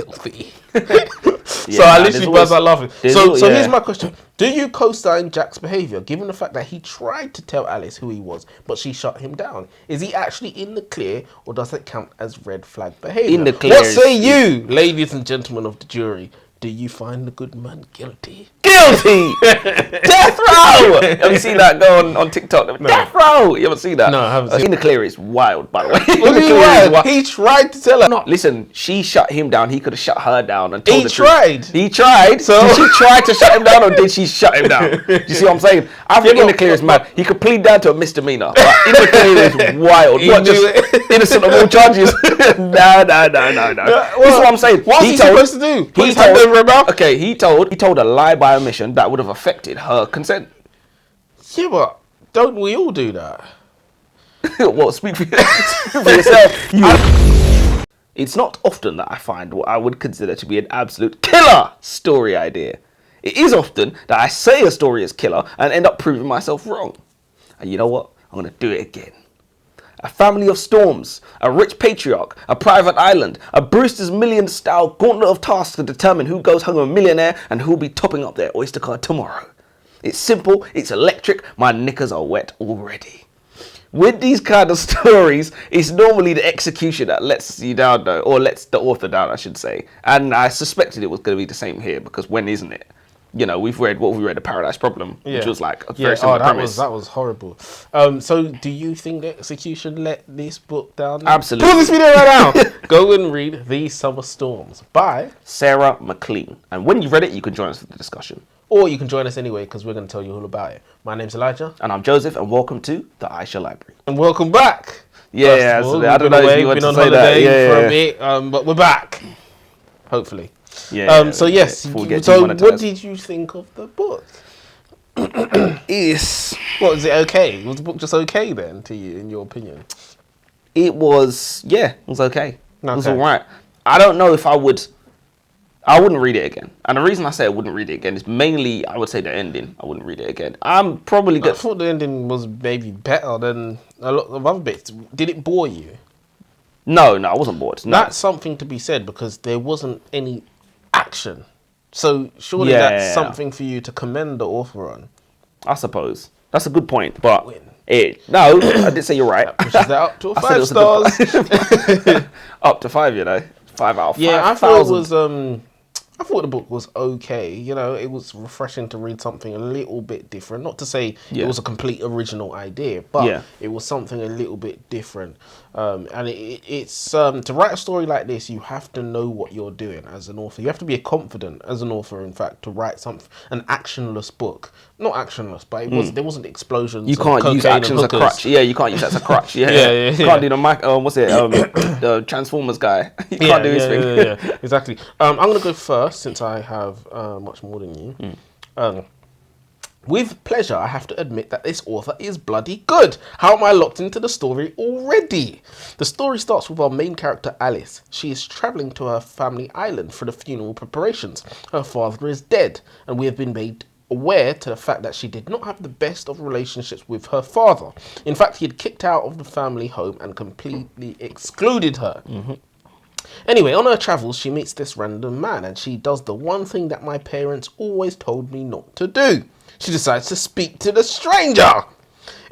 filthy. So I literally burst out laughing. So here's my question. Do you co-sign Jack's behaviour, given the fact that he tried to tell Alice who he was, but she shut him down? Is he actually in the clear, or does it count as red flag behaviour? In the clear. What say you, ladies and gentlemen of the jury? Do you find the good man guilty? Guilty! Death row! Have you seen that go on TikTok? No. Death row! You haven't seen that? No, I haven't seen In the clear is wild, by the way. What do you mean wild? He tried to tell her. No, listen, she shut him down. He could have shut her down and told the tried. Truth. He tried. So did she try to shut him down, or did she shut him down? Do you see what I'm saying? I think in the clear is mad. He could plead down to a misdemeanor. But in the clear is wild. What, just innocent of all charges? No. This is what I'm saying. What's he supposed to do? Put his hand over her mouth? Okay, he told a lie by omission that would have affected her consent. Yeah, but don't we all do that? Well, speak for yourself. It's not often that I find what I would consider to be an absolute killer story idea. It is often that I say a story is killer and end up proving myself wrong. And you know what? I'm going to do it again. A family of storms, a rich patriarch, a private island, a Brewster's Millions-style gauntlet of tasks to determine who goes home a millionaire and who'll be topping up their Oyster card tomorrow. It's simple, it's electric, my knickers are wet already. With these kind of stories, it's normally the execution that lets you down though, or lets the author down, I should say. And I suspected it was going to be the same here, because when isn't it? You know, we read The Paradise Problem, which was like a very similar premise. That was horrible. So do you think the execution let this book down? Absolutely. Pause this video right now. Go and read These Summer Storms by Sarah MacLean. And when you've read it, you can join us for the discussion. Or you can join us anyway, because we're going to tell you all about it. My name's Elijah. And I'm Joseph, and welcome to the Aisha Library. And welcome back. Yeah, I don't know if you want to say that. For a bit, but we're back. Hopefully. So yes. So what did you think of the book? What, is it okay? Was the book just okay then to you, in your opinion? It was okay. It was all right. I don't know if I wouldn't read it again. And the reason I say I wouldn't read it again is mainly, I would say, the ending. I wouldn't read it again. I'm probably good. I thought the ending was maybe better than a lot of other bits. Did it bore you? No, I wasn't bored. No. That's something to be said, because there wasn't any action. So surely that's something for you to commend the author on. I suppose. That's a good point. But no, I did say you're right. That pushes that up to 5 stars. Up to 5, 5 out of 5. Yeah, I thought it was I thought the book was okay. You know, it was refreshing to read something a little bit different. Not to say it was a complete original idea, but it was something a little bit different. And it's to write a story like this, you have to know what you're doing as an author. You have to be confident as an author, in fact, to write an actionless book. Not actionless, but there wasn't explosions. You can't use action as a crutch. Yeah, you can't use that as a crutch. Yeah. You can't do the Transformers guy. You can't do his thing. Yeah, exactly. I'm gonna go first, since I have much more than you. With pleasure, I have to admit that this author is bloody good. How am I locked into the story already? The story starts with our main character, Alice. She is travelling to her family island for the funeral preparations. Her father is dead, and we have been made aware to the fact that she did not have the best of relationships with her father. In fact, he had kicked her out of the family home and completely excluded her. Anyway, on her travels, she meets this random man, and she does the one thing that my parents always told me not to do. She decides to speak to the stranger.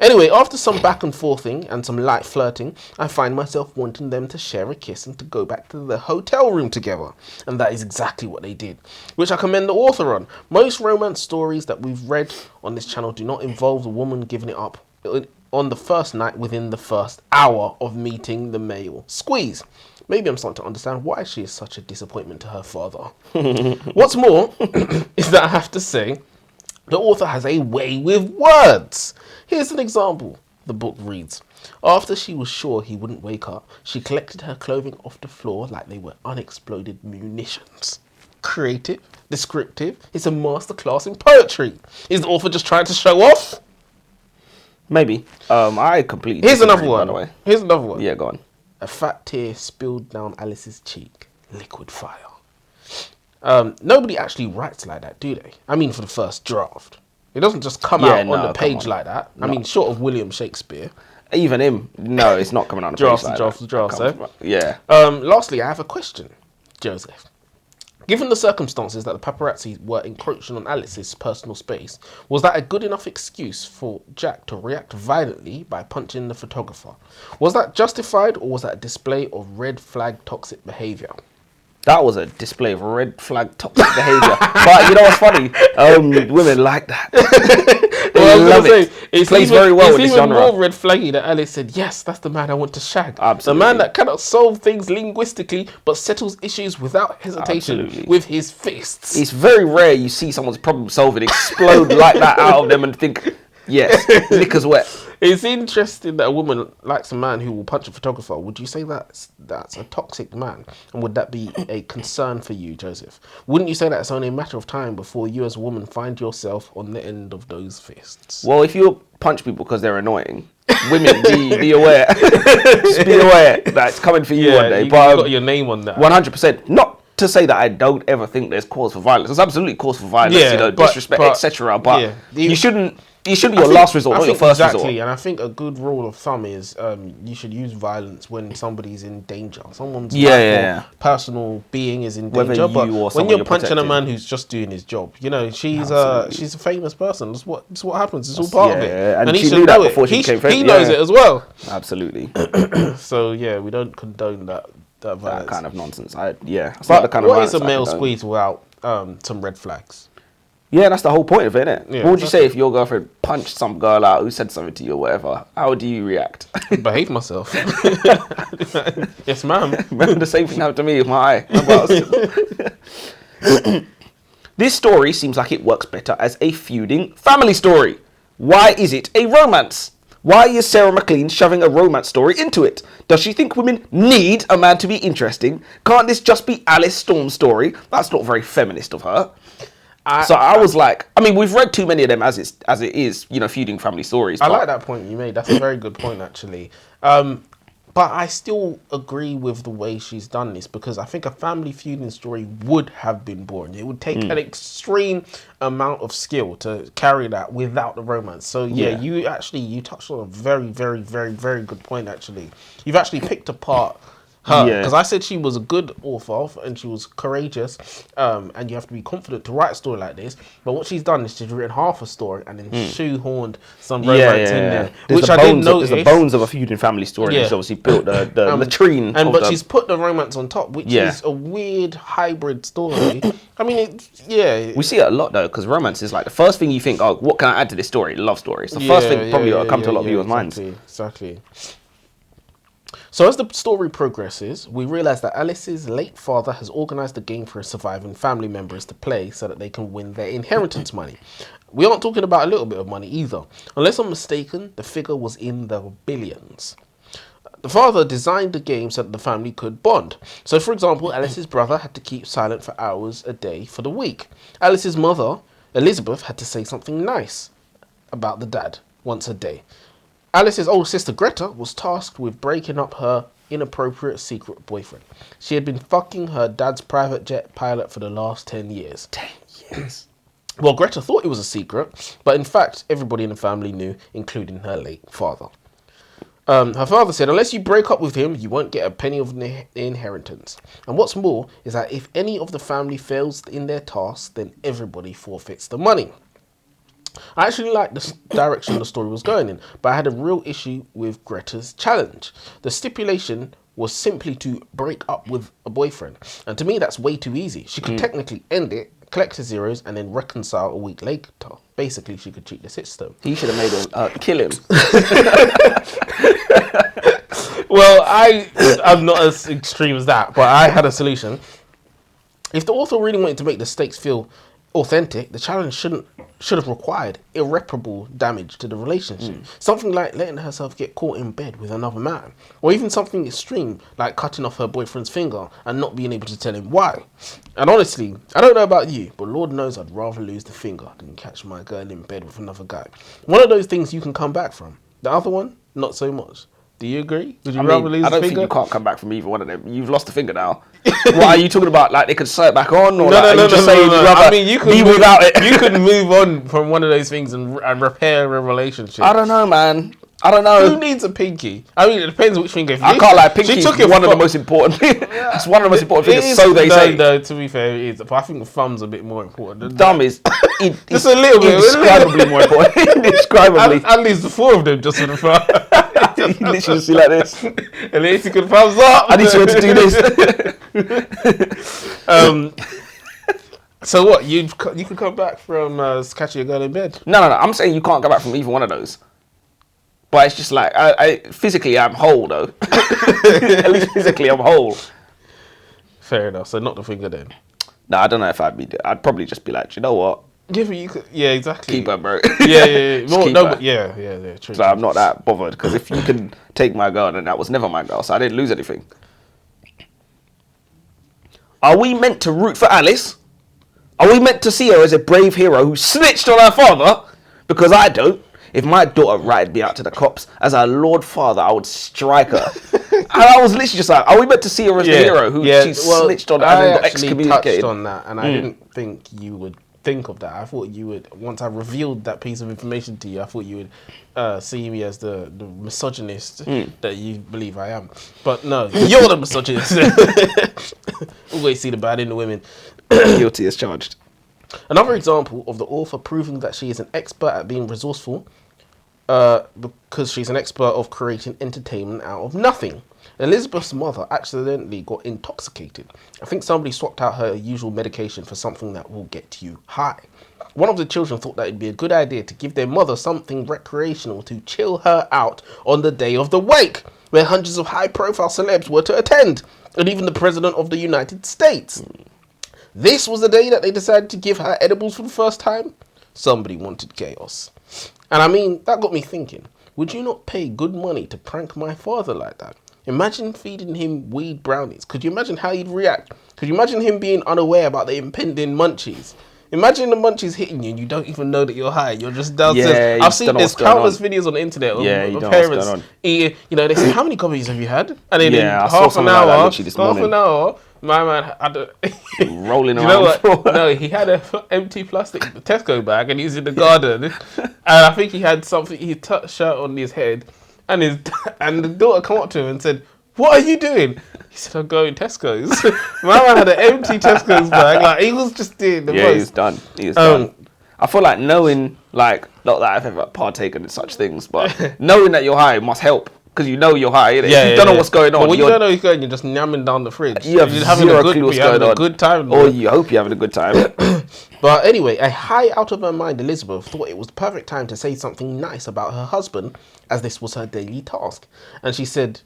Anyway, after some back and forthing and some light flirting, I find myself wanting them to share a kiss and to go back to the hotel room together. And that is exactly what they did, which I commend the author on. Most romance stories that we've read on this channel do not involve the woman giving it up on the first night within the first hour of meeting the male squeeze. Maybe I'm starting to understand why she is such a disappointment to her father. What's more is that I have to say, the author has a way with words. Here's an example. The book reads, after she was sure he wouldn't wake up, she collected her clothing off the floor like they were unexploded munitions. Creative, descriptive, it's a masterclass in poetry. Is the author just trying to show off? Maybe. I completely Here's another one. By the way. Here's another one. Yeah, go on. A fat tear spilled down Alice's cheek. Liquid fire. Nobody actually writes like that, do they? I mean, for the first draft. It doesn't just come out on the page like that. No. I mean, short of William Shakespeare. Even him. No, it's not coming out on the page like that. Draft. Yeah. Lastly, I have a question, Joseph. Given the circumstances that the paparazzi were encroaching on Alice's personal space, was that a good enough excuse for Jack to react violently by punching the photographer? Was that justified, or was that a display of red flag toxic behaviour? That was a display of red flag toxic behaviour. But you know what's funny? Women like that. They love it. It plays very well with this genre. It's even more red flaggy that Alice said, yes, that's the man I want to shag. Absolutely. The man that cannot solve things linguistically but settles issues without hesitation. Absolutely. With his fists. It's very rare you see someone's problem solving explode like that out of them and think, yes, liquor's wet. It's interesting that a woman likes a man who will punch a photographer. Would you say that's a toxic man? And would that be a concern for you, Joseph? Wouldn't you say that it's only a matter of time before you as a woman find yourself on the end of those fists? Well, if you punch people because they're annoying, women, be aware. Just be aware that it's coming for you one day. You But got your name on that. 100%. Not to say that I don't ever think there's cause for violence. There's absolutely cause for violence, disrespect, etc. But you shouldn't. It should be your last resort, not your first resort. Exactly, and I think a good rule of thumb is you should use violence when somebody's in danger. Someone's personal being is in danger. But when you're punching a man who's just doing his job, you know, she's a famous person. That's what happens. It's all part of it. And he she should knew that know before it. she became famous. He knows it as well. Absolutely. So yeah, we don't condone that violence. That kind of nonsense. What is a male squeeze? squeeze without some red flags? Yeah, that's the whole point of it, isn't it? Yeah, what would you say if your girlfriend punched some girl out who said something to you or whatever? How do you react? Behave myself. Yes, ma'am. The same thing happened to me with my eye. This story seems like it works better as a feuding family story. Why is it a romance? Why is Sarah MacLean shoving a romance story into it? Does she think women need a man to be interesting? Can't this just be Alice Storm's story? That's not very feminist of her. I was like, I mean, we've read too many of them as it is, you know, feuding family stories. I like that point you made. That's a very good point, actually. But I still agree with the way she's done this, because I think a family feuding story would have been boring. It would take an extreme amount of skill to carry that without the romance. So yeah, you touched on a very, very, very, very good point, actually. You've actually picked apart her, because I said she was a good author and she was courageous, and you have to be confident to write a story like this. But what she's done is she's written half a story and then shoehorned some romance in there, which I didn't notice. There's the bones of a feuding family story. She's obviously built the latrine, but she's put the romance on top, which is a weird hybrid story. I mean, we see it a lot though, because romance is like the first thing you think, oh, what can I add to this story? Love story. It's the first thing probably that'll come to a lot of people's minds. Exactly. So as the story progresses, we realise that Alice's late father has organised a game for his surviving family members to play so that they can win their inheritance money. We aren't talking about a little bit of money either. Unless I'm mistaken, the figure was in the billions. The father designed the game so that the family could bond. So for example, Alice's brother had to keep silent for hours a day for the week. Alice's mother, Elizabeth, had to say something nice about the dad once a day. Alice's older sister Greta was tasked with breaking up her inappropriate secret boyfriend. She had been fucking her dad's private jet pilot for the last 10 years. 10 years. Well, Greta thought it was a secret, but in fact, everybody in the family knew, including her late father. Her father said, unless you break up with him, you won't get a penny of the inheritance. And what's more is that if any of the family fails in their task, then everybody forfeits the money. I actually liked the direction the story was going in, but I had a real issue with Greta's challenge. The stipulation was simply to break up with a boyfriend. And to me, that's way too easy. She could technically end it, collect the zeros, and then reconcile a week later. Basically, she could cheat the system. He should have made him kill him. Well, I'm not as extreme as that, but I had a solution. If the author really wanted to make the stakes feel authentic, the challenge should have required irreparable damage to the relationship. Something like letting herself get caught in bed with another man, or even something extreme like cutting off her boyfriend's finger and not being able to tell him why. And honestly, I don't know about you, but Lord knows I'd rather lose the finger than catch my girl in bed with another guy. One of those things you can come back from. The other one, not so much. Do you agree? Would you rather lose I don't think you can't come back from either one of them. You've lost the finger now. What are you talking about? Like they could sew it back on? Or no. I mean, you could be without it. You could move on from one of those things and repair a relationship. I don't know, man. I don't know. Who needs a pinky? I mean, it depends which finger. I can't lie, pinky is one of the most important. It's one of the most important fingers, so they say. No, to be fair, it is. But I think the thumb's a bit more important. Thumb is just a little bit. Indescribably more important. Indescribably. At least the 4 of them just for the thumb. You literally just see like this. At least you can thumbs up. I need to be able to do this. So what? You could come back from catching a girl in bed? No. I'm saying you can't go back from either one of those. But it's just like, I physically I'm whole though. At least physically I'm whole. Fair enough. So not the finger then. No, I don't know if I'd probably just be like, you know what? Yeah, but you could. Yeah, exactly. Keep her, bro. Yeah. Keep No, her. but yeah. True. So I'm not that bothered because if you can take my girl, then that was never my girl, so I didn't lose anything. Are we meant to root for Alice? Are we meant to see her as a brave hero who snitched on her father? Because I don't. If my daughter ratted me out to the cops, as our Lord Father, I would strike her. And I was literally just like, are we meant to see her as the hero who she snitched on and then got excommunicated? Touched on that, and I didn't think you would think of that. I thought you would, once I revealed that piece of information to you, I thought you would see me as the misogynist that you believe I am. But no, you're the misogynist. Always see the bad in the women. Guilty as charged. Another example of the author proving that she is an expert at being resourceful because she's an expert of creating entertainment out of nothing. Elizabeth's mother accidentally got intoxicated. I think somebody swapped out her usual medication for something that will get you high. One of the children thought that it'd be a good idea to give their mother something recreational to chill her out on the day of the wake, where hundreds of high-profile celebs were to attend, and even the President of the United States. This was the day that they decided to give her edibles for the first time. Somebody wanted chaos. And I mean, that got me thinking, would you not pay good money to prank my father like that? Imagine feeding him weed brownies. Could you imagine how he'd react? Could you imagine him being unaware about the impending munchies? Imagine the munchies hitting you and you don't even know that you're high. You're just downstairs. I've seen there's countless videos on the internet of parents eating. You know, they say, how many gummies have you had? And then in half an hour, my man had rolling around the floor. No, he had an empty plastic Tesco bag and he's in the garden. And I think he had something, he touched shirt on his head. And the daughter come up to him and said, "What are you doing?" He said, "I'm going Tesco's." My man had an empty Tesco's bag. Like, he was just doing the most. Yeah, he's done. He's done. I feel like knowing, like, not that I've ever partaken in such things, but knowing that you're high must help. Because you know you're high. If you don't know what's going on. But when you don't know what's going on, you're just yamming down the fridge. You have zero clue what's going on. A good time. Or you hope you're having a good time. But anyway, a high out of her mind Elizabeth thought it was the perfect time to say something nice about her husband, as this was her daily task. And she said,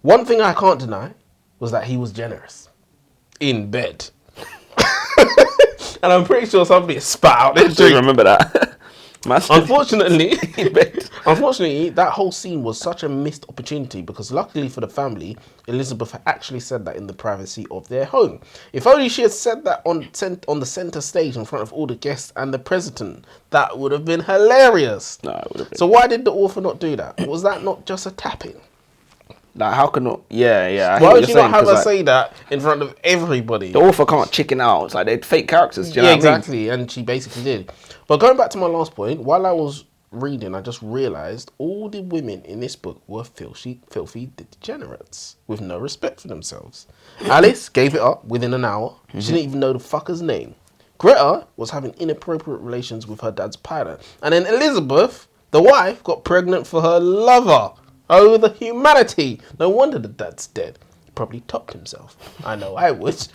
"One thing I can't deny was that he was generous. In bed." And I'm pretty sure somebody spat out their drink. Remember that. Unfortunately, that whole scene was such a missed opportunity because luckily for the family, Elizabeth had actually said that in the privacy of their home. If only she had said that on the centre stage in front of all the guests and the president, that would have been hilarious. No, it would have been. So why did the author not do that? Was that not just a tapping? Like, how can not? Yeah. Why would you not have her say that in front of everybody? The author can't chicken out. It's like they're fake characters. Do you know what exactly. I mean? And she basically did. But going back to my last point, while I was reading, I just realised all the women in this book were filthy degenerates with no respect for themselves. Alice gave it up within an hour. She didn't even know the fucker's name. Greta was having inappropriate relations with her dad's pilot. And then Elizabeth, the wife, got pregnant for her lover. Oh, the humanity. No wonder the dad's dead. He probably topped himself. I know I would.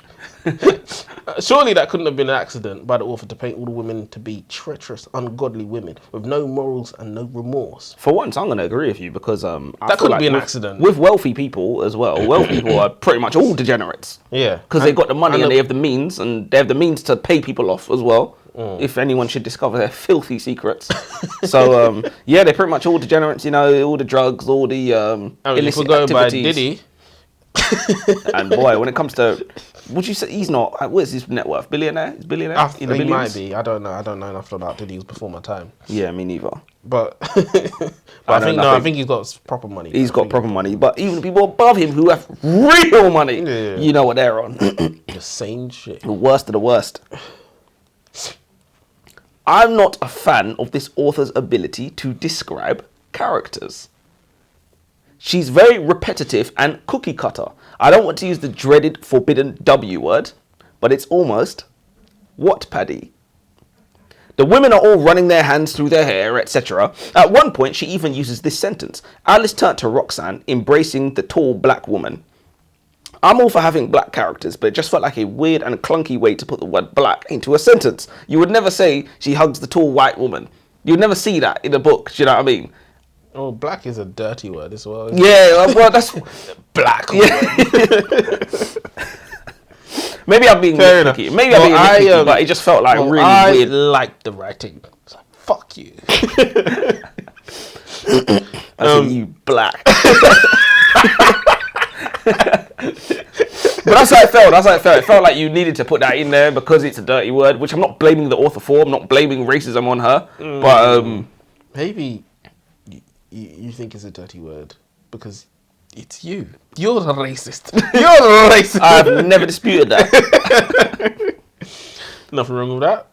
Surely that couldn't have been an accident by the author to paint all the women to be treacherous, ungodly women with no morals and no remorse. For once, I'm going to agree with you because that couldn't be an accident. With wealthy people as well, wealthy people are pretty much all degenerates. Yeah. Because they've got the money and they have the means, and they have the means to pay people off as well. If anyone should discover their filthy secrets. So, yeah, they're pretty much all degenerates, you know, all the drugs, all the illicit activities. By Diddy. And boy, when it comes to, would you say he's not? What is his net worth? Billionaire? Is billionaire? I think he might be. I don't know. I don't know enough about Diddy. It was before my time. Yeah, me neither. But I think he's got proper money. He's got proper money. But even the people above him who have real money, you know what they're on. The same shit. The worst of the worst. I'm not a fan of this author's ability to describe characters. She's very repetitive and cookie cutter. I don't want to use the dreaded forbidden W word, but it's almost Wattpaddy. The women are all running their hands through their hair, etc. At one point, she even uses this sentence. Alice turned to Roxanne, embracing the tall black woman. I'm all for having black characters, but it just felt like a weird and clunky way to put the word black into a sentence. You would never say she hugs the tall white woman. You'd never see that in a book, do you know what I mean? Oh, black is a dirty word as well. Yeah, well, that's... Black. Yeah. Maybe I'm being nitpicky. Maybe I'm being nitpicky, but it just felt like really weird. I liked the writing. It's like, fuck you. I said, you black. But that's how it felt. It felt like you needed to put that in there because it's a dirty word, which I'm not blaming the author for. I'm not blaming racism on her. But maybe you think it's a dirty word because it's you. You're the racist. You're the racist. I've never disputed that. Nothing wrong with that.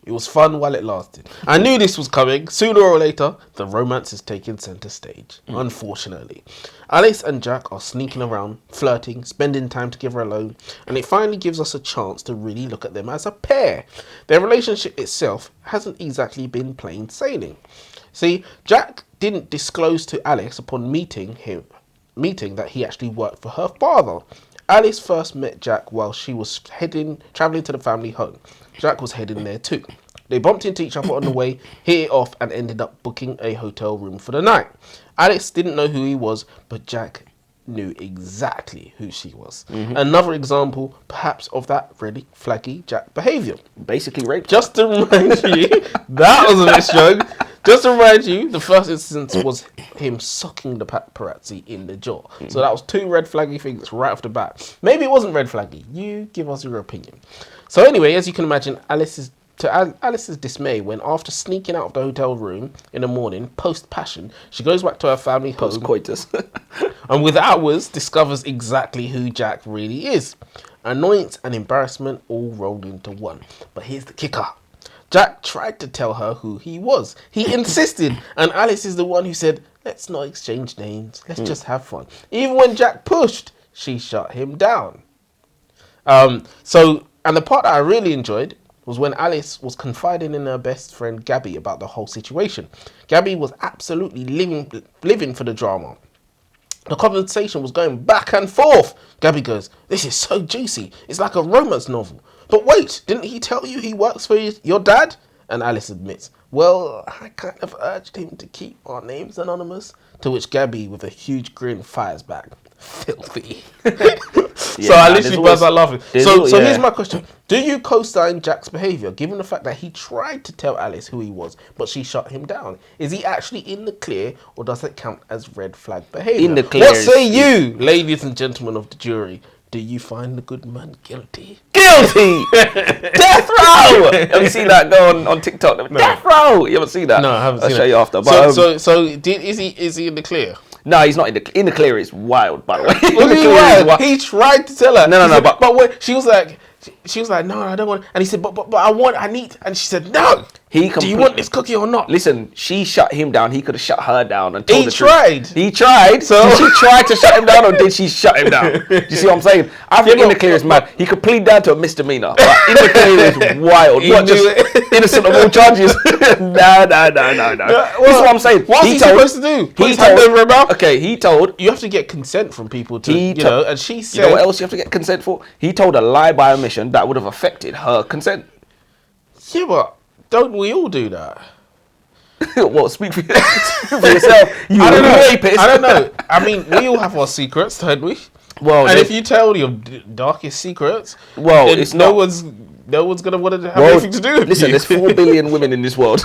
It was fun while it lasted. I knew this was coming. Sooner or later, the romance is taking centre stage, unfortunately. Alice and Jack are sneaking around, flirting, spending time together alone, and it finally gives us a chance to really look at them as a pair. Their relationship itself hasn't exactly been plain sailing. See, Jack didn't disclose to Alice upon meeting that he actually worked for her father. Alice first met Jack while she was travelling to the family home. Jack was heading there too. They bumped into each other on the way, hit it off, and ended up booking a hotel room for the night. Alice didn't know who he was, but Jack knew exactly who she was. Another example, perhaps, of that really flaggy Jack behaviour. Basically rape. Just to remind you, that was a bit strong. Just to remind you, the first instance was him sucking the paparazzi in the jaw. So that was two red flaggy things right off the bat. Maybe it wasn't red flaggy. You give us your opinion. So anyway, as you can imagine, Alice's dismay when, after sneaking out of the hotel room in the morning, post-passion, she goes back to her family home. Post-coitus. And with hours, discovers exactly who Jack really is. Annoyance and embarrassment all rolled into one. But here's the kicker. Jack tried to tell her who he was. He insisted, and Alice is the one who said, let's not exchange names, let's just have fun. Even when Jack pushed, she shut him down. And the part that I really enjoyed was when Alice was confiding in her best friend Gabby about the whole situation. Gabby was absolutely living for the drama. The conversation was going back and forth. Gabby goes, this is so juicy. It's like a romance novel. But wait, didn't he tell you he works for your dad? And Alice admits, well, I kind of urged him to keep our names anonymous. To which Gabby, with a huge grin, fires back, filthy. So I literally burst out laughing. So here's my question. Do you co-sign Jack's behaviour, given the fact that he tried to tell Alice who he was, but she shut him down? Is he actually in the clear, or does it count as red flag behaviour? In the clear. What say you, ladies and gentlemen of the jury? Do you find the good man guilty? Guilty! Death row! Have you seen that go on TikTok? No. Death row! You haven't seen that? No, I haven't seen it. I'll show you after. But, is he in the clear? No, he's not in the clear. Is wild, by the way. What do you mean wild? He tried to tell her. No, but when she was like, no, I don't want. And he said, but I need. And she said, no. Do you want this cookie or not? Listen, she shut him down. He could have shut her down and told the tried. Truth. He tried. So did she try to shut him down, or did she shut him down? Do you see what I'm saying? I think in the clear is mad. He could plead down to a misdemeanor. But in the clear is wild. What, just innocent of all charges? No. This is what I'm saying. What's he supposed to do? Put his hand over her mouth? Okay, he told. You have to get consent from people to, and she said. You know what else you have to get consent for? He told a lie by omission that would have affected her consent. Yeah, but don't we all do that? What, speak for yourself? I don't know. Rapist. I don't know. I mean, we all have our secrets, don't we? Well, and if you tell your darkest secrets, well, it's no one's gonna want to have anything to do with listen, you. There's 4 billion women in this world.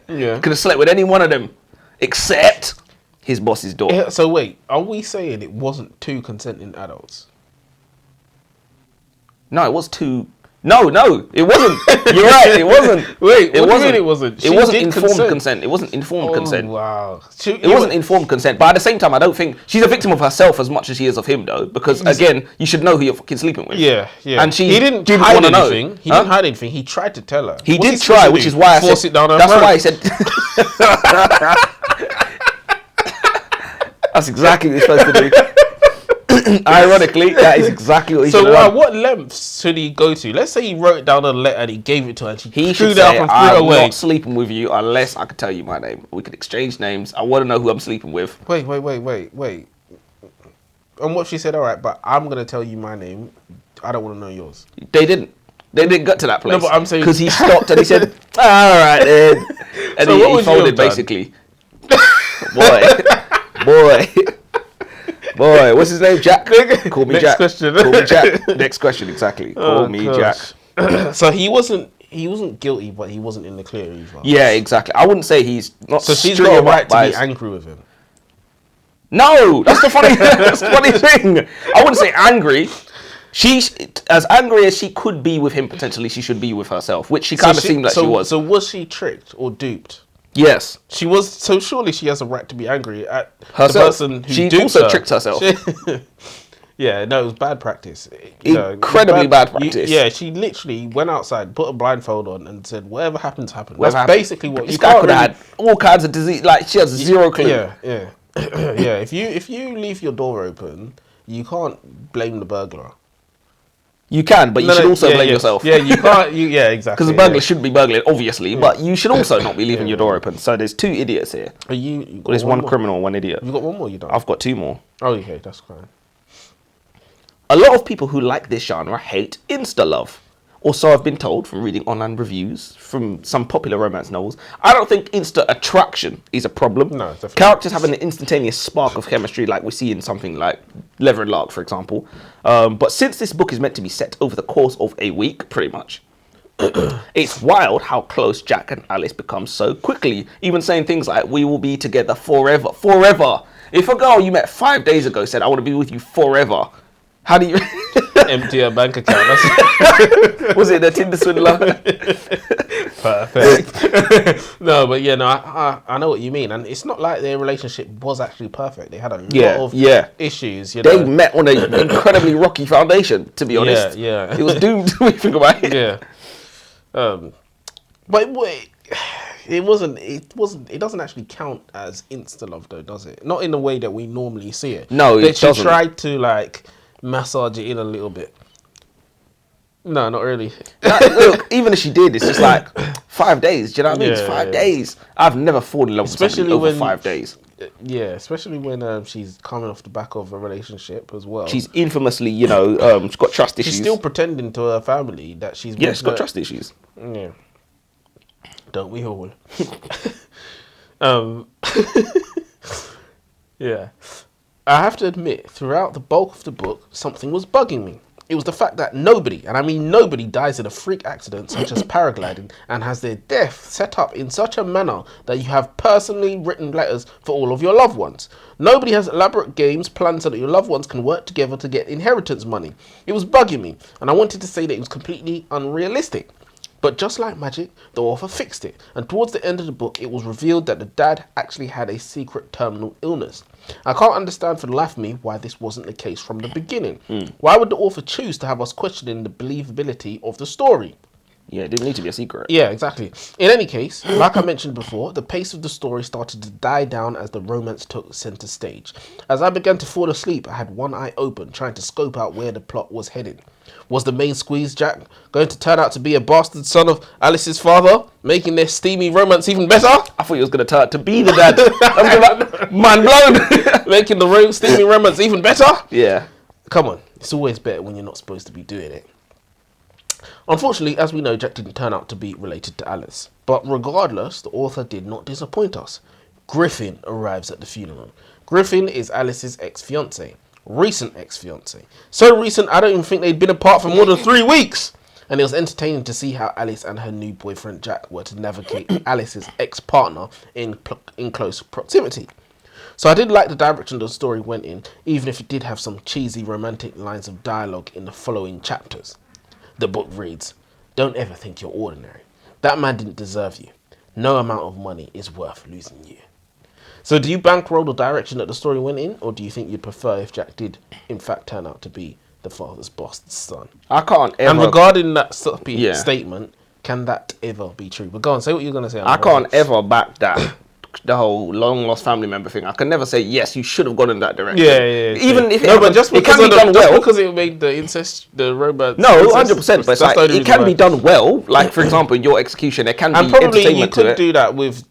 Yeah, could have slept with any one of them, except his boss's daughter. So wait, are we saying it wasn't two consenting adults? No, it was two No, it wasn't. You're right. It wasn't. Wait, what do you mean it wasn't? It wasn't informed consent. It wasn't informed consent. Wow. It wasn't informed consent. But at the same time, I don't think she's a victim of herself as much as she is of him, though. Because again, you should know who you're fucking sleeping with. Yeah. And he didn't hide want to know. anything. He didn't hide anything. He tried to tell her. He did try, which is why I force said. It down her that's throat. why I said. That's exactly what you're supposed to do. Ironically, that is exactly what he should have done. So what lengths should he go to? Let's say he wrote down a letter and he gave it to her and she He threw should it up say, and threw I'm it away. not sleeping with you unless I can tell you my name. We could exchange names. I want to know who I'm sleeping with. Wait. And what if she said, all right, but I'm going to tell you my name. I don't want to know yours. They didn't get to that place. No, but I'm saying... Because he stopped and he said, all right then. And So what he would you folded have done? basically. Boy, what's his name? Jack? Call me Next Jack. question. Call me Jack. Next question, exactly. Call me gosh. Jack. So he wasn't guilty, but he wasn't in the clear either. Yeah, exactly. I wouldn't say he's not. So she's got a right to be angry with him. No, that's the funny thing. I wouldn't say angry. She's as angry as she could be with him. Potentially, she should be with herself, which she kind of seemed like she was. So was she tricked or duped? Yes, she was. So surely she has a right to be angry at herself. The person who she duped also her. Tricked herself. Yeah, no, it was bad practice. Incredibly bad practice. Yeah, she literally went outside, put a blindfold on, and said, "Whatever happens, happens." Whatever That's basically what this you guy could have had. All kinds of disease. Like she has zero clue. Yeah. Yeah. If you leave your door open, you can't blame the burglar. You can, but you should also blame yourself. Yeah, you can't. Yeah, exactly. Because the burglar shouldn't be burgling, obviously, but you should also not be leaving your door open. So there's two idiots here. There's one criminal and one idiot. You got one more? You don't? I've got two more. Oh, okay, that's fine. A lot of people who like this genre hate insta-love. Or so I've been told from reading online reviews from some popular romance novels. I don't think insta-attraction is a problem. No, definitely. Characters have an instantaneous spark of chemistry like we see in something like Leather and Lark, for example. But since this book is meant to be set over the course of a week, pretty much, it's wild how close Jack and Alice become so quickly. Even saying things like, we will be together forever. Forever! If a girl you met 5 days ago said, I want to be with you forever, how do you... Empty her bank account. Was it a Tinder swindler? Perfect. No, but yeah, no, I know what you mean, and it's not like their relationship was actually perfect. They had a lot of issues. You know? They met on an incredibly rocky foundation. To be honest, yeah. It was doomed. When you think about it. Yeah. But wait, it wasn't. It doesn't actually count as insta love, though, does it? Not in the way that we normally see it. No, it doesn't. She tried to like massage it in a little bit. No, not really. Look, even if she did, it's just like 5 days. Do you know what I mean? It's 5 days. I've never fallen in love with somebody over 5 days. Yeah, especially when she's coming off the back of a relationship as well. She's infamously, she's got trust issues. She's still pretending to her family that she's... Yeah, she's got trust issues. Yeah. Don't we all? Yeah. I have to admit, throughout the bulk of the book, something was bugging me. It was the fact that nobody, and I mean nobody, dies in a freak accident such as paragliding and has their death set up in such a manner that you have personally written letters for all of your loved ones. Nobody has elaborate games planned so that your loved ones can work together to get inheritance money. It was bugging me, and I wanted to say that it was completely unrealistic. But just like magic, the author fixed it, and towards the end of the book, it was revealed that the dad actually had a secret terminal illness. I can't understand for the life of me why this wasn't the case from the beginning. Why would the author choose to have us questioning the believability of the story? Yeah, it didn't need to be a secret. Yeah, exactly. In any case, like I mentioned before, the pace of the story started to die down as the romance took center stage. As I began to fall asleep, I had one eye open, trying to scope out where the plot was headed. Was the main squeeze Jack going to turn out to be a bastard son of Alice's father, making their steamy romance even better? I thought he was going to turn out to be the dad. I was like, mind blown. Making the steamy romance even better? Yeah. Come on, it's always better when you're not supposed to be doing it. Unfortunately, as we know, Jack didn't turn out to be related to Alice. But regardless, the author did not disappoint us. Griffin arrives at the funeral. Griffin is Alice's ex-fiancé. Recent ex-fiancé. So recent, I don't even think they'd been apart for more than 3 weeks. And it was entertaining to see how Alice and her new boyfriend Jack were to navigate Alice's ex-partner in close proximity. So I did like the direction the story went in, even if it did have some cheesy romantic lines of dialogue in the following chapters. The book reads, "Don't ever think you're ordinary. That man didn't deserve you. No amount of money is worth losing you." So do you bankroll the direction that the story went in, or do you think you'd prefer if Jack did in fact turn out to be the father's bastard son? I can't ever... And regarding that statement, can that ever be true? But go on, say what you're going to say. I can't ever back that. The whole long lost family member thing. I can never say yes. You should have gone in that direction. Yeah. Even if but just it can be done well, because it made the incest, the romance. No, 100%. But it's like, it can be done well. Like for example, in your execution, there can be probably you entertainment to could it. do that with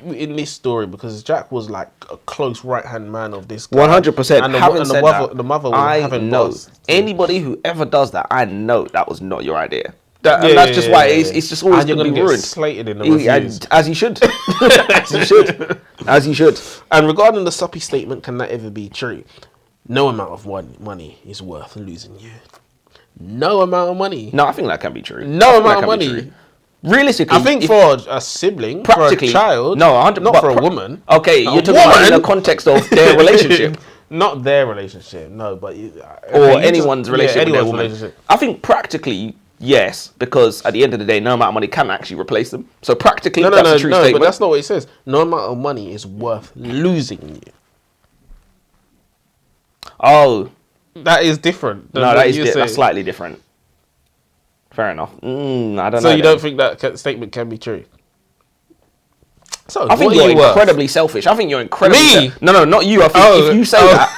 in this story because Jack was like a close right hand man of this guy. 100%. And the mother was I having know boss. anybody who ever does that. I know that was not your idea. And that's just why it's just always going to be ruined. Slated in the reviews. As you should. As you should. And regarding the suppy statement, can that ever be true? No amount of money is worth losing you. No amount of money. No, I think that can be true. No amount of money. Realistically, I think for a sibling, for a child, not for a woman. Okay, you're talking about in the context of their relationship. Not their relationship, no, but anyone's relationship with their woman. I think practically, yes, because at the end of the day, no amount of money can actually replace them. So practically, that's a true statement. But that's not what it says. No amount of money is worth losing you. Oh, that is different. No, that's slightly different. Fair enough. I don't know. So you don't think that statement can be true? So I think you're incredibly selfish. I think you're incredibly... No, not you. I think if you say that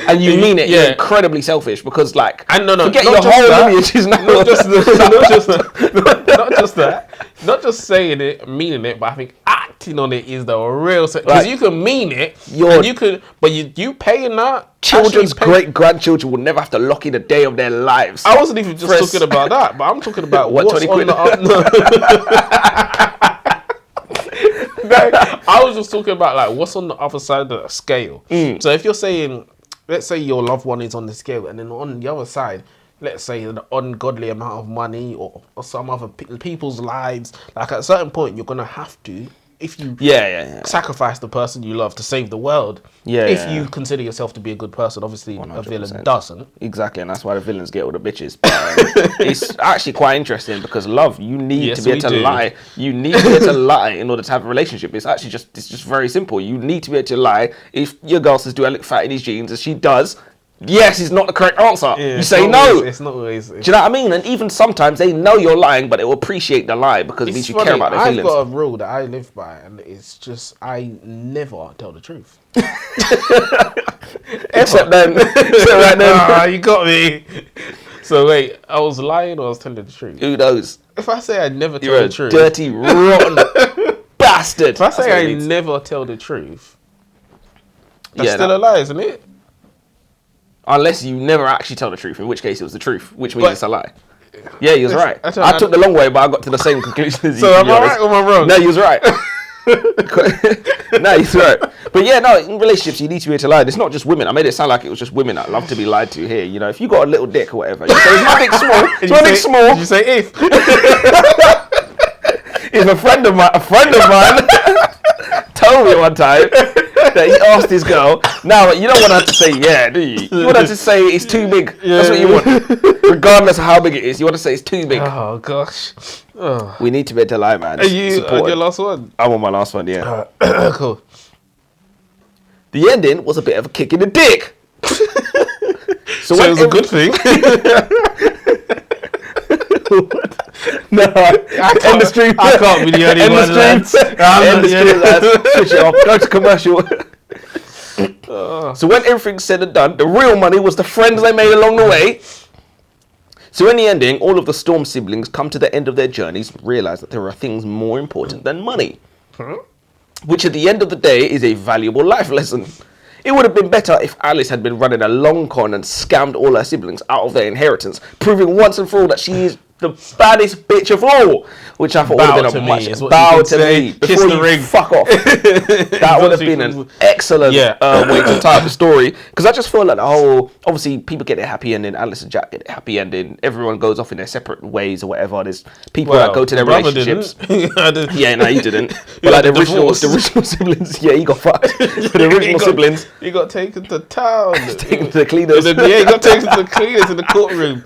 and you mean it, you're incredibly selfish because, like, forget your whole lineage is now... Not just that. Not just saying it, meaning it, but I think acting on it is the real... Because you can mean it, and you could... But you paying that... Children's great-grandchildren will never have to lock in a day of their lives. I wasn't even just talking about that, but I'm talking about what's 20 quid? I was just talking about like what's on the other side of the scale. So if you're saying, let's say your loved one is on the scale, and then on the other side, let's say an ungodly amount of money or some other people's lives, like at a certain point you're gonna have to, if you sacrifice the person you love to save the world, if you consider yourself to be a good person, obviously 100%. A villain doesn't. Exactly, and that's why the villains get all the bitches. But, it's actually quite interesting because love, you need to be able to lie. You need to be able to lie in order to have a relationship. It's actually just very simple. You need to be able to lie. If your girl says, "Do I look fat in these jeans?" as she does, yes is not the correct answer. You say no. It's not always. Do you know what I mean? And even sometimes they know you're lying, but they will appreciate the lie because it means you care about their feelings. I've got a rule that I live by, and it's just I never tell the truth. Except then. Right then. You got me. So wait, I was lying or I was telling the truth? Who knows? If I say I never tell the truth, dirty, rotten bastard. If I say I never tell the truth, that's still a lie, isn't it? Unless you never actually tell the truth, in which case it was the truth, which means it's a lie. Yeah, you was right. I took the long way, but I got to the same conclusion as you. So am I right or am I wrong? No, you was right. No, you're right. But yeah, no, in relationships, you need to be able to lie. It's not just women. I made it sound like it was just women that love to be lied to here. You know, if you got a little dick or whatever, you say, "Is my dick small? Is my dick small?" Did you say if? If a friend of mine told me one time that he asked his girl, now you don't want her to say yeah, do you? You want her to say it's too big. That's what you want. Regardless of how big it is, you want to say it's too big. Oh gosh. Oh. We need to be able to lie, man. Are you on your last one? I'm on my last one, yeah. Cool. The ending was a bit of a kick in the dick. So it was a good thing. No, end the stream. I can't be the only one. End the stream, lads. Switch it off. Go to commercial. So when everything's said and done, the real money was the friends they made along the way. So in the ending, all of the Storm siblings come to the end of their journeys and realise that there are things more important than money. Which at the end of the day is a valuable life lesson. It would have been better if Alice had been running a long con and scammed all her siblings out of their inheritance, proving once and for all that she is the baddest bitch of all, which I thought would have been a much bow to me before you ring. Fuck off. That would have been an excellent way to tie up the story, because I just feel like the whole, obviously people get their happy ending, Alice and Jack get their happy ending, everyone goes off in their separate ways or whatever. There's people that go to their relationships. Yeah, no, he didn't. But like the original siblings, yeah, he got fucked. The original siblings, he got taken to town. Taken to the cleaners. He got taken to the cleaners in the courtroom.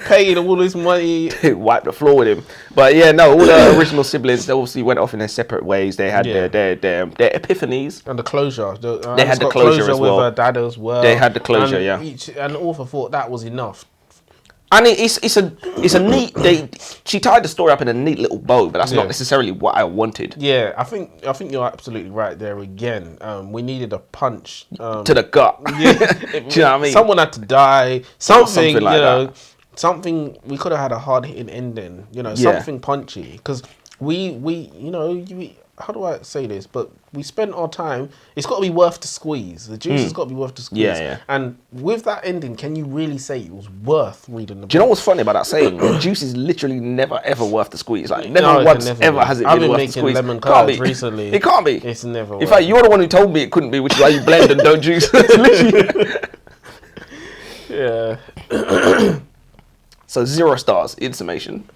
paying all this money. Wipe the floor with him. But yeah, no, all the original siblings, they obviously went off in their separate ways. They had their epiphanies. And the closure. They had the closure as well. With her dad as well. They had the closure, And the author thought that was enough. And it's a neat. She tied the story up in a neat little bow, but that's not necessarily what I wanted. Yeah, I think you're absolutely right there again. We needed a punch to the gut. Yeah, do you know what I mean? Someone had to die. Something like that. Something we could have had a hard hitting ending. Something punchy because how do I say this? But we spent our time. It's got to be worth the squeeze. The juice has got to be worth the squeeze. Yeah. And with that ending, can you really say it was worth reading the book? Do you know what's funny about that saying? The juice is literally never ever worth the squeeze. Like never once ever has it been worth the squeeze. I've been making lemon curds recently. It can't be. It's never. In fact, you're the one who told me it couldn't be, which is why you blend and don't juice. Yeah. So 0 stars in summation.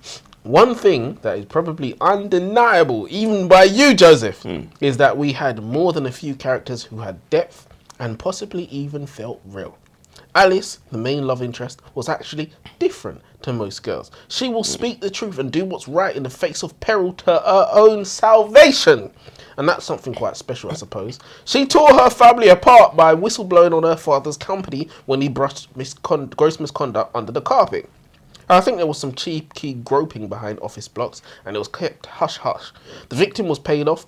One thing that is probably undeniable, even by you, Joseph, is that we had more than a few characters who had depth and possibly even felt real. Alice, the main love interest, was actually different to most girls. She will speak the truth and do what's right in the face of peril to her own salvation. And that's something quite special, I suppose. She tore her family apart by whistleblowing on her father's company when he brushed gross misconduct under the carpet. I think there was some cheeky groping behind office blocks and it was kept hush-hush. The victim was paid off,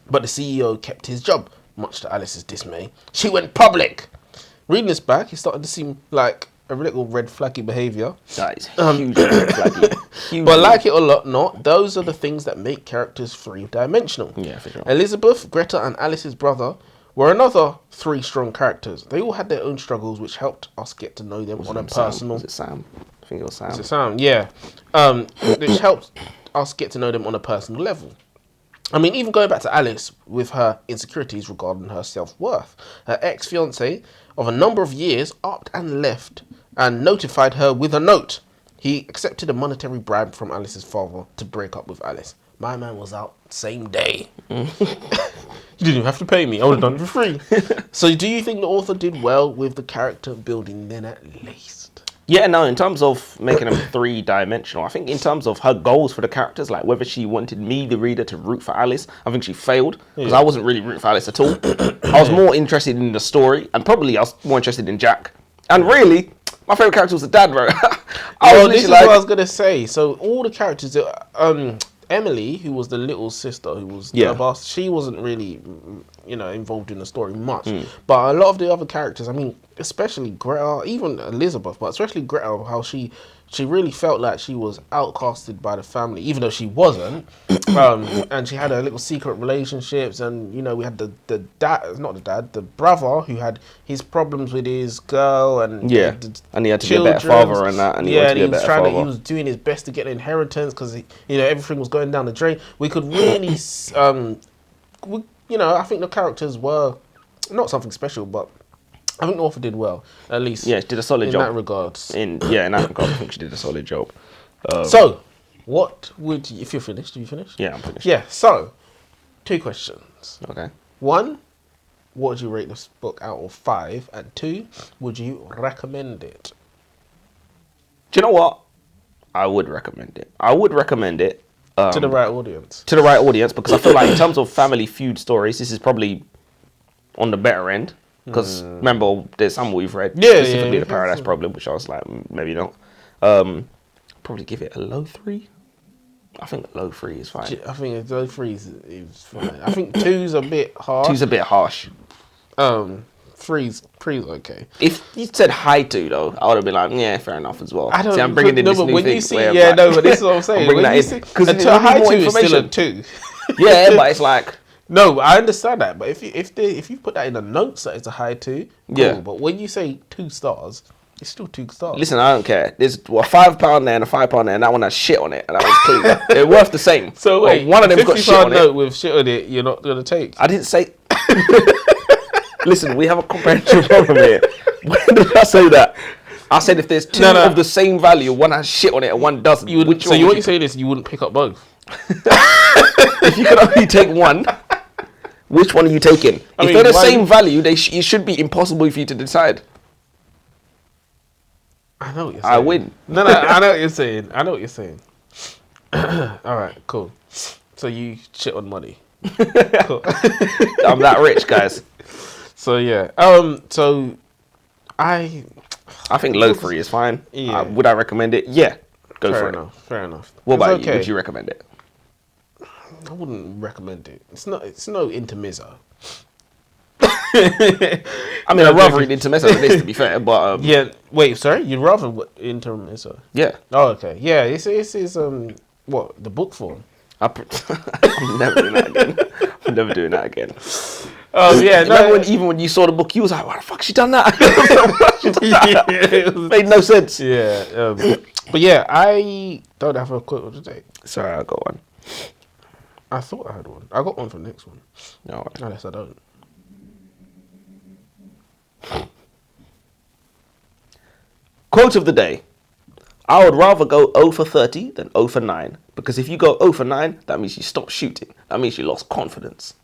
but the CEO kept his job, much to Alice's dismay. She went public. Reading this back, it started to seem like a little red flaggy behaviour. That is huge red flaggy. But like it or not, those are the things that make characters three-dimensional. Yeah, for sure. Elizabeth, Greta and Alice's brother were another 3 strong characters. They all had their own struggles, which helped us get to know them on a personal... Was it Sam? I think it was Sam. Is it Sam? Yeah. Which helped us get to know them on a personal level. I mean, even going back to Alice with her insecurities regarding her self-worth. Her ex-fiancé of a number of years upped and left and notified her with a note. He accepted a monetary bribe from Alice's father to break up with Alice. My man was out same day. You didn't even have to pay me. I would have done it for free. So do you think the author did well with the character building then at least? Yeah, no, in terms of making them 3-dimensional, I think in terms of her goals for the characters, like whether she wanted me, the reader, to root for Alice, I think she failed because I wasn't really rooting for Alice at all. I was more interested in the story and probably I was more interested in Jack. And really, my favourite character was the dad, bro. This is what I was going to say. So all the characters, Emily, who was the little sister, who was the boss, she wasn't really, involved in the story much. But a lot of the other characters, I mean, especially Greta, even Elizabeth, but especially Greta, how she really felt like she was outcasted by the family, even though she wasn't. And she had her little secret relationships, and we had the dad, not the dad, the brother who had his problems with his girl, and and he had to be a better father and that, and he wanted to be a better father. He was doing his best to get an inheritance because everything was going down the drain. We could really, I think the characters were not something special, but I think the author did well, at least. Yeah, she did a solid job. In that regards. In that regard, I think she did a solid job. So, what would you, if you're finished, are you finished? Yeah, I'm finished. Yeah, so, 2 questions. Okay. 1, what would you rate this book out of 5? And 2, would you recommend it? Do you know what? I would recommend it. To the right audience. To the right audience, because I feel like in terms of family feud stories, this is probably on the better end. Because remember, there's some we've read, specifically the Paradise Problem, which I was like, maybe not. Probably give it a low 3. I think a low 3 is fine. I think a low 3 is fine. I think 2's a bit harsh. 2's a bit harsh. 3's okay. If you said high 2 though, I would have been like, yeah, fair enough as well. I don't. See, I'm bringing in this new when thing. you see, but this is what I'm saying. Because a high 2 is still a 2. Yeah, but it's like. No, I understand that, but if you put that in the notes that it's a high 2, cool. Yeah. But when you say 2 stars, it's still 2 stars. Listen, I don't care. There's a £5 there and a £5 there, and that one has shit on it, and that was clean. They're worth the same. So wait, one of them got shit on it. Note with shit on it, you're not gonna take. I didn't say. Listen, we have a comprehensive problem here. When did I say that? I said if there's 2 of the same value, one has shit on it and one doesn't. So you want to say this? You wouldn't pick up both. If you could only take one. Which one are you taking? If they're the same value, it should be impossible for you to decide. I know what you're saying. I win. No, I know what you're saying. I know what you're saying. All right, cool. So you shit on money. Cool. I'm that rich, guys. So yeah. So I think low 3 is fine. Yeah. Would I recommend it? Yeah. Go fair for it. enough. Fair enough. What It's about you? okay. Would you recommend it? I wouldn't recommend it. It's no intermezzo. I mean, I'd rather read Intermezzo than this, to be fair. But Yeah. Wait. Sorry. You'd rather intermezzo? yeah. Oh, okay. Yeah. It's what the book form. I'm never doing that again. I'm never doing that again. Oh yeah. Remember even when you saw the book, you was like, "Why the fuck she done that?" Made no sense. Yeah. But yeah, I don't have a quote of the day. Sorry, I got one. I thought I had one. I got one for the next one. No. Unless I don't. Quote of the day. I would rather go 0 for 30 than 0 for 9. Because if you go 0 for 9, that means you stopped shooting. That means you lost confidence.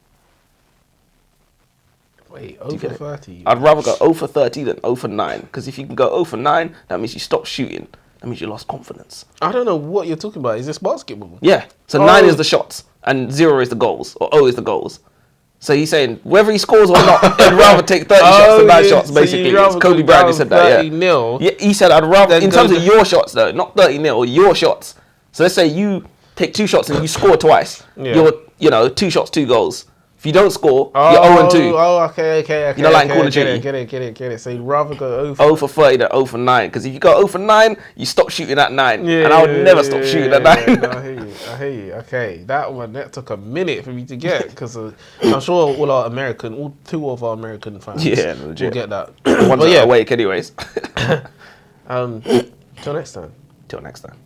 Wait, you get over it? 30. I'd rather go 0 for 30 than 0 for 9. Because if you can go 0 for 9, that means you stopped shooting. That means you lost confidence. I don't know what you're talking about. Is this basketball? Yeah. So 9 is the shots and 0 is the goals. Or 0 is the goals. So he's saying whether he scores or not, he'd rather take 30 shots than 9 shots, basically. It's Kobe Bryant who said that, yeah. 30-0. Yeah, he said, I'd rather, in terms of your shots though, not 30-0, your shots. So let's say you take 2 shots and you score twice. Yeah. You're, 2 shots, 2 goals. If you don't score, you're 0 and 2. Oh, okay. You know, like Call of Duty. Get it. So you'd rather go over 0 for 30 than 0 for 9. Because if you go 0 for 9, you stop shooting at 9. Yeah, and I would never stop shooting at 9. No, I hear you. Okay, that took a minute for me to get because I'm sure all 2 of our American fans Yeah, will legit. get that. One's But yeah, awake anyways. till next time. Till next time.